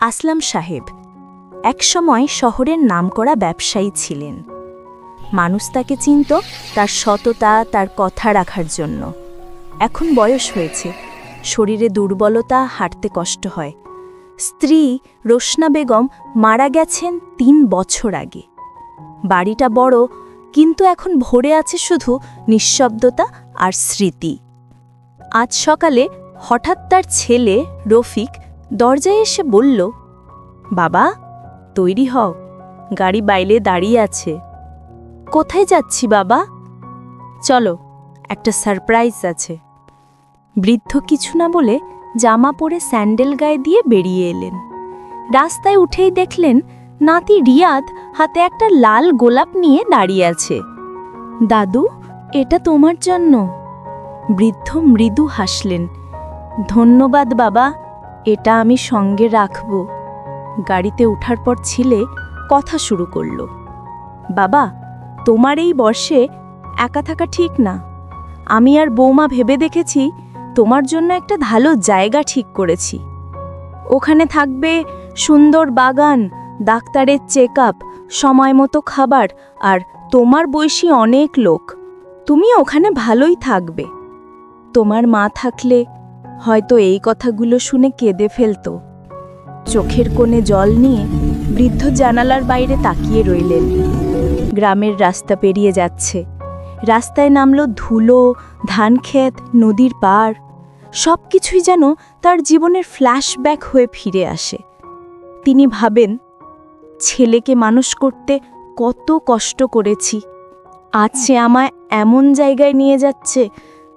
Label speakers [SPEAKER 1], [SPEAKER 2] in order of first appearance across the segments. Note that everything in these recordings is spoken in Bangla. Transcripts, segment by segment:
[SPEAKER 1] আসলাম সাহেব একসময় শহরের নামকরা ব্যবসায়ী ছিলেন। মানুষ তাকে চিনত তার সততা, তার কথা রাখার জন্য। এখন বয়স হয়েছে, শরীরে দুর্বলতা, হাঁটতে কষ্ট হয়। স্ত্রী রোশনা বেগম মারা গেছেন ৩ বছর আগে। বাড়িটা বড়, কিন্তু এখন ভরে আছে শুধু নিঃশব্দতা আর স্মৃতি। আজ সকালে হঠাৎ তার ছেলে রফিক দরজায় এসে বলল, বাবা তৈরি হও, গাড়ি বাইরে দাঁড়িয়ে আছে। কোথায় যাচ্ছি বাবা? চলো, একটা সারপ্রাইজ আছে। বৃদ্ধ কিছু না বলে জামা পরে স্যান্ডেল গায়ে দিয়ে বেরিয়ে এলেন। রাস্তায় উঠেই দেখলেন নাতি রিয়াদ হাতে একটা লাল গোলাপ নিয়ে দাঁড়িয়ে আছে। দাদু, এটা তোমার জন্য। বৃদ্ধ মৃদু হাসলেন। ধন্যবাদ বাবা, এটা আমি সঙ্গে রাখব। গাড়িতে ওঠার পর ছেলে কথা শুরু করল। বাবা, তোমার এই বর্ষে একা থাকা ঠিক না। আমি আর বৌমা ভেবে দেখেছি তোমার জন্য একটা ভালো জায়গা ঠিক করেছি। ওখানে থাকবে সুন্দর বাগান, ডাক্তারের চেকআপ, সময় মতো খাবার, আর তোমার বয়সী অনেক লোক। তুমি ওখানে ভালোই থাকবে। তোমার মা থাকলে হয়তো এই কথাগুলো শুনে কেঁদে ফেলত। চোখের কোণে জল নিয়ে বৃদ্ধ জানালার বাইরে তাকিয়ে রইলেন। গ্রামের রাস্তা পেরিয়ে যাচ্ছে। রাস্তায় নামল ধুলো, ধানক্ষেত, নদীর পাড়। সব কিছুই যেন তার জীবনের ফ্ল্যাশব্যাক হয়ে ফিরে আসে। তিনি ভাবেন, ছেলেকে মানুষ করতে কত কষ্ট করেছি। আজ সে আমায় এমন জায়গায় নিয়ে যাচ্ছে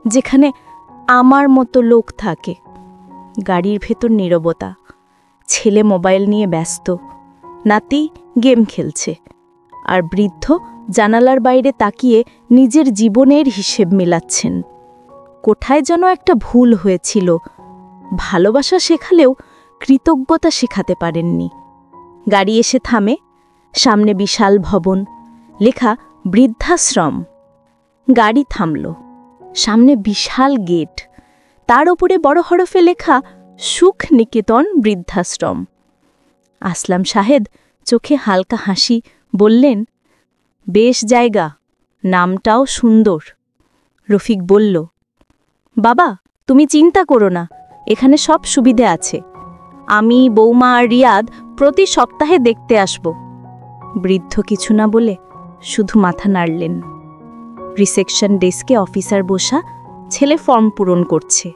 [SPEAKER 1] যেখানে আমার মতো লোক থাকে। গাড়ির ভেতর নীরবতা। ছেলে মোবাইল নিয়ে ব্যস্ত, নাতি গেম খেলছে, আর বৃদ্ধ জানালার বাইরে তাকিয়ে নিজের জীবনের হিসেব মেলাচ্ছেন। কোথায় যেন একটা ভুল হয়েছিল। ভালোবাসা শেখালেও কৃতজ্ঞতা শেখাতে পারেননি। গাড়ি এসে থামে। সামনে বিশাল ভবন, লেখা বৃদ্ধাশ্রম। গাড়ি থামল। সামনে বিশাল গেট, তার উপরে বড় হরফে লেখা সুখ নিকেতন বৃদ্ধাশ্রম। আসলাম সাহেব চোখে হালকা হাসি বললেন, বেশ জায়গা, নামটাও সুন্দর। রফিক বলল, বাবা তুমি চিন্তা করো না, এখানে সব সুবিধে আছে। আমি, বৌমা আর রিয়াদ প্রতি সপ্তাহে দেখতে আসব। বৃদ্ধ কিছু না বলে শুধু মাথা নাড়লেন। রিসেপশন ডেস্কে অফিসার বসা, ছেলে ফর্ম পূরণ করছে।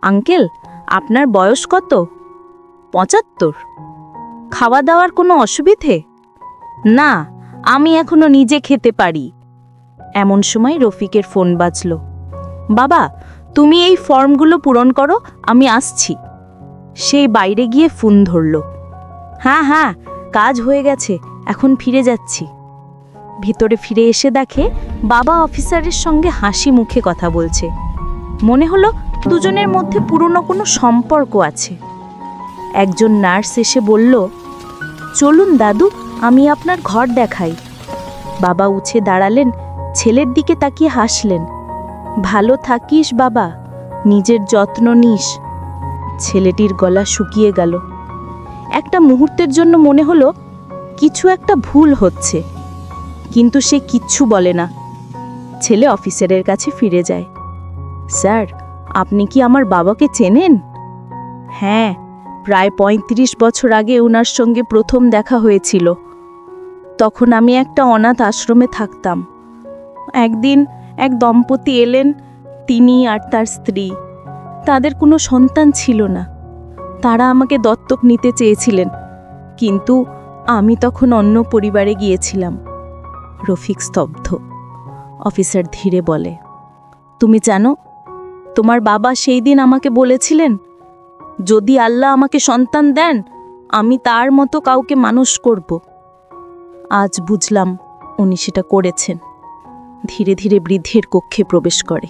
[SPEAKER 1] আঙ্কেল, আপনার বয়স কত? ৭৫। খাওয়া দাওয়ার কোনো অসুবিধে? না, আমি এখনো নিজে খেতে পারি। এমন সময় রফিকের ফোন বাজল। বাবা তুমি এই ফর্মগুলো পূরণ করো, আমি আসছি। সেই বাইরে গিয়ে ফোন ধরল। হ্যাঁ হ্যাঁ, কাজ হয়ে গেছে, এখন ফিরে যাচ্ছি। ভিতরে ফিরে এসে দেখে বাবা অফিসারের সঙ্গে হাসি মুখে কথা বলছে। মনে হলো দুজনের মধ্যে পুরনো কোনো সম্পর্ক আছে। একজন নার্স এসে বলল, চলুন দাদু, আমি আপনার ঘর দেখাই। বাবা উঠে দাঁড়ালেন, ছেলের দিকে তাকিয়ে হাসলেন। ভালো থাকিস বাবা, নিজের যত্ন নিস। ছেলেটির গলা শুকিয়ে গেল। একটা মুহূর্তের জন্য মনে হলো কিছু একটা ভুল হচ্ছে, কিন্তু সে কিচ্ছু বলে না। ছেলে অফিসারের কাছে ফিরে যায়। স্যার, আপনি কি আমার বাবাকে চেনেন? হ্যাঁ, প্রায় ৩৫ বছর আগে ওনার সঙ্গে প্রথম দেখা হয়েছিল। তখন আমি একটা অনাথ আশ্রমে থাকতাম। একদিন এক দম্পতি এলেন, তিনি আর তার স্ত্রী। তাদের কোনো সন্তান ছিল না। তারা আমাকে দত্তক নিতে চেয়েছিলেন, কিন্তু আমি তখন অন্য পরিবারে গিয়েছিলাম। রফিক স্তব্ধ। অফিসার ধীরে বলে, তুমি জানো, তোমার বাবা সেই দিন আমাকে বলেছিলেন, যদি আল্লাহ আমাকে সন্তান দেন, আমি তার মতো কাউকে মানুষ করব। আজ বুঝলাম উনি সেটা করেছেন। ধীরে ধীরে বৃদ্ধের কক্ষে প্রবেশ করে।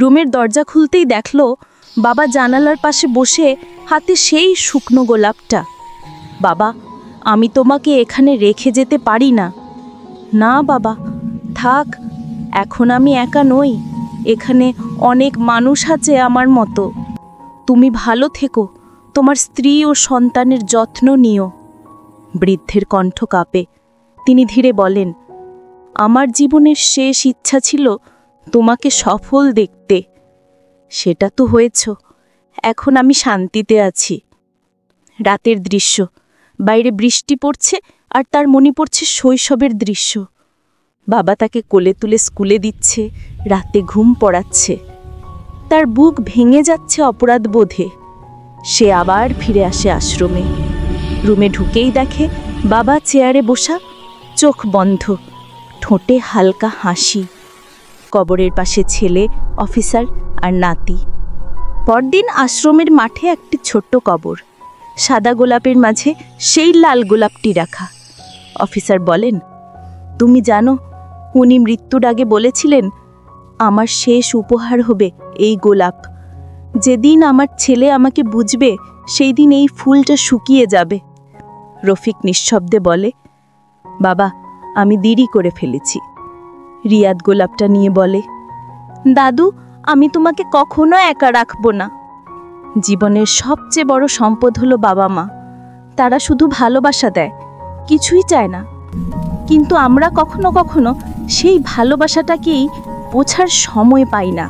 [SPEAKER 1] রুমের দরজা খুলতেই দেখল বাবা জানালার পাশে বসে, হাতে সেই শুকনো গোলাপটা। বাবা, আমি তোমাকে এখানে রেখে যেতে পারি না। না বাবা, থাক, এখন আমি একা নই, এখানে অনেক মানুষ আছে আমার মতো। তুমি ভালো থেকো, তোমার স্ত্রী ও সন্তানের যত্ন নিও। বৃদ্ধের কণ্ঠ কাঁপে। তিনি ধীরে বলেন, আমার জীবনের শেষ ইচ্ছা ছিল তোমাকে সফল দেখতে। সেটা তো হয়েছ, এখন আমি শান্তিতে আছি। রাতের দৃশ্য, বাইরে বৃষ্টি পড়ছে আর তার মনে পড়ছে শৈশবের দৃশ্য। বাবা তাকে কোলে তুলে স্কুলে দিচ্ছে, রাতে ঘুম পড়াচ্ছে। তার বুক ভেঙে যাচ্ছে অপরাধ বোধে। সে আবার ফিরে আসে আশ্রমে। রুমে ঢুকেই দেখে বাবা চেয়ারে বসা, চোখ বন্ধ, ঠোঁটে হালকা হাসি। কবরের পাশে ছেলে, অফিসার আর নাতি। পরদিন আশ্রমের মাঠে একটি ছোট্ট কবর, সাদা গোলাপের মাঝে সেই লাল গোলাপটি রাখা। অফিসার বলেন, তুমি জানো, উনি মৃত্যুর আগে বলেছিলেন আমার শেষ উপহার হবে এই গোলাপ। যেদিন আমার ছেলে আমাকে বুঝবে সেই দিন এই ফুলটা শুকিয়ে যাবে। রফিক নিঃশব্দে বলে, বাবা, আমি দেরি করে ফেলেছি। রিয়াদ গোলাপটা নিয়ে বলে, দাদু, আমি তোমাকে কখনো একা রাখবো না। জীবনের সবচেয়ে বড় সম্পদ হলো বাবা মা। তারা শুধু ভালোবাসা দেয়, কিছুই চায় না। কিন্তু আমরা কখনো কখনো সেই ভালোবাসাটাকেই বোঝার সময় পাই না।